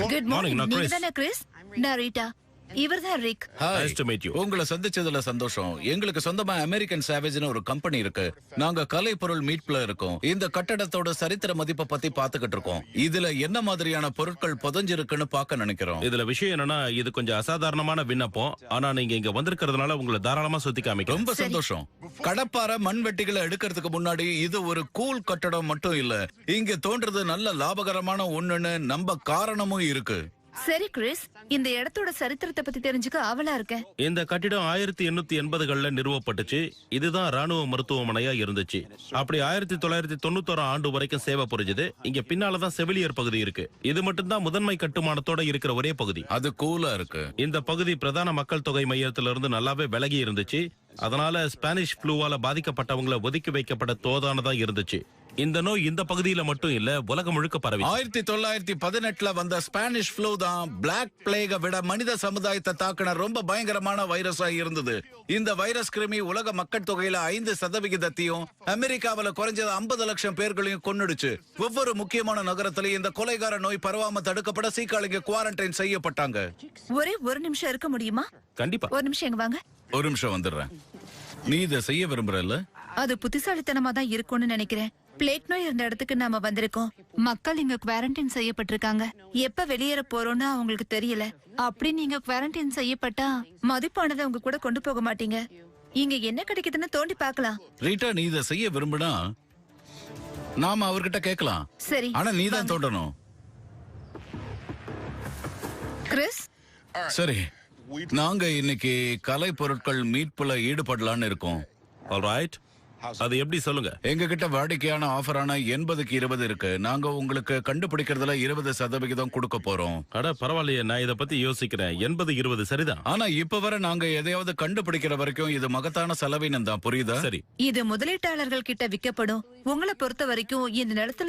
Good morning. நீங்க தானே Chris? நான் ரீட்டா. இவர்தான் rig. Nice to meet you. உங்களை சந்திச்சதுல சந்தோஷம். எங்களுக்கு சொந்தமா அமெரிக்கன் சாவேஜ்னு ஒரு கம்பெனி இருக்கு. நாங்க கலைப்பொருள் மீட்புல இருக்கோம். இந்த கட்டடத்தோட சரித்திர மதிப்பை பத்தி பாத்துக்கிட்டு இருக்கோம். இதுல என்ன மாதிரியான பொருட்கள் புதைஞ்சிருக்குன்னு பார்க்க நினைக்கிறோம். இதுல விஷயம் என்னன்னா, இது கொஞ்சம் அசாதாரணமான விண்ணப்பம். ஆனா நீங்க இங்க வந்திருக்கிறதுனால உங்களை தாராளமா சுத்தி காமிக்கிறோம். ரொம்ப சந்தோஷம். கடப்பாறை மண்வெட்டிகளை எடுக்கிறதுக்கு முன்னாடி இது ஒரு கூல் கட்டடம் மட்டும் இல்ல, இங்க தோன்றது நல்ல லாபகரமான ஒண்ணுன்னு நம்ப காரணமும் இருக்கு. சரி கிறிஸ், இந்த இடத்தோட சரித்திரத்தை பத்தி தெரிஞ்சுக்க ஆவலா இருக்கேன். இந்த கட்டிடம் 1880களில் நிறுவப்பட்டுச்சு. இதுதான் ராணுவ மருத்துவமனையா இருந்துச்சு. அப்படி 1991 ஆண்டு வரைக்கும் சேவை புரிஞ்சது. இங்க பின்னாலதான் செவிலியர் பகுதி இருக்கு. இது மட்டும்தான் முதன்மை கட்டுமானத்தோட இருக்கிற ஒரே பகுதி. அது கூலா இருக்கு. இந்த பகுதி பிரதான மக்கள் தொகை மையத்திலிருந்து நல்லாவே விலகி இருந்துச்சு. அதனால ஸ்பானிஷ் ஃப்ளூவால பாதிக்கப்பட்டவங்களை ஒதுக்கி வைக்கப்பட தோதானதா இருந்துச்சு. இந்த நோய் இந்த பகுதியில மட்டும் இல்ல, உலகம் முழுக்க பரவி. 1918 வந்த ஸ்பானிஷ் ஃப்ளூ தான் பிளாக் பிளேக விட மனித சமுதாயத்தை தாக்கின ரொம்ப பயங்கரமான வைரஸா இருந்தது. இந்த வைரஸ் கிருமி உலக மக்கள் தொகையில 5% அமெரிக்காவில குறைஞ்சது 50 லட்சம் பேர்களையும் கொன்னுடுச்சு. ஒவ்வொரு முக்கியமான நகரத்திலையும் இந்த கொலைகார நோய் பரவாம தடுக்கப்பட சீக்காளிங்க குவாரண்டைன் செய்யப்பட்டாங்க. ஒரே ஒரு நிமிஷம் இருக்க முடியுமா? கண்டிப்பா. ஒரு நிமிஷம் எங்க வாங்க. ஒரு நிமிஷம் வந்துடுறேன். நீ இதை செய்ய விரும்புறல்ல? அது புத்திசாலித்தனமா தான் இருக்கும்னு நினைக்கிறேன். பிளேக் நோய் இருந்த இடத்துக்கு நாம வந்திருக்கோம். மக்கள் இங்க குவாரண்டைன் செய்யப்பட்டிருக்காங்க. எப்ப வெளியேற போறோம்னு அவங்களுக்கு தெரியல. அப்படி நீங்க குவாரண்டைன் செய்யப்பட்டா மதிப்பானதை உங்க கூட கொண்டு போக மாட்டீங்க. இங்க என்ன கிடைக்குதுன்னு தோண்டி பார்க்கலாம். ரீட்டா, நீ இதை செய்ய விரும்புனா நாம அவர்கிட்ட கேட்கலாம். சரி, ஆனா நீ தான் தோண்டணும். கிறிஸ். சரி, நாங்க இன்னைக்கு கலை பொருட்கள் மீட்புல ஈடுபடலான்னு இருக்கோம். ஆல்ரைட், அது எப்படி சொல்லுங்க. எங்க கிட்ட வாடிக்கையான ஆஃபரான 80க்கு 20 இருக்கு. நாங்க உங்களுக்கு கண்டுபிடிக்கிறதுல 20% கொடுக்க போறோம். அட பரவாயில்லையே, நான் இத பத்தி யோசிக்கிறேன். 80-20 சரிதான். ஆனா இப்ப வரை நாங்க எதையாவது கண்டுபிடிக்கிற வரைக்கும் இது மகத்தான செலவினம் தான், புரியுதா? சரி, இது முதலீட்டாளர்கள் கிட்ட விற்கப்படும். உங்களை பொறுத்த வரைக்கும் இந்த நிலத்துல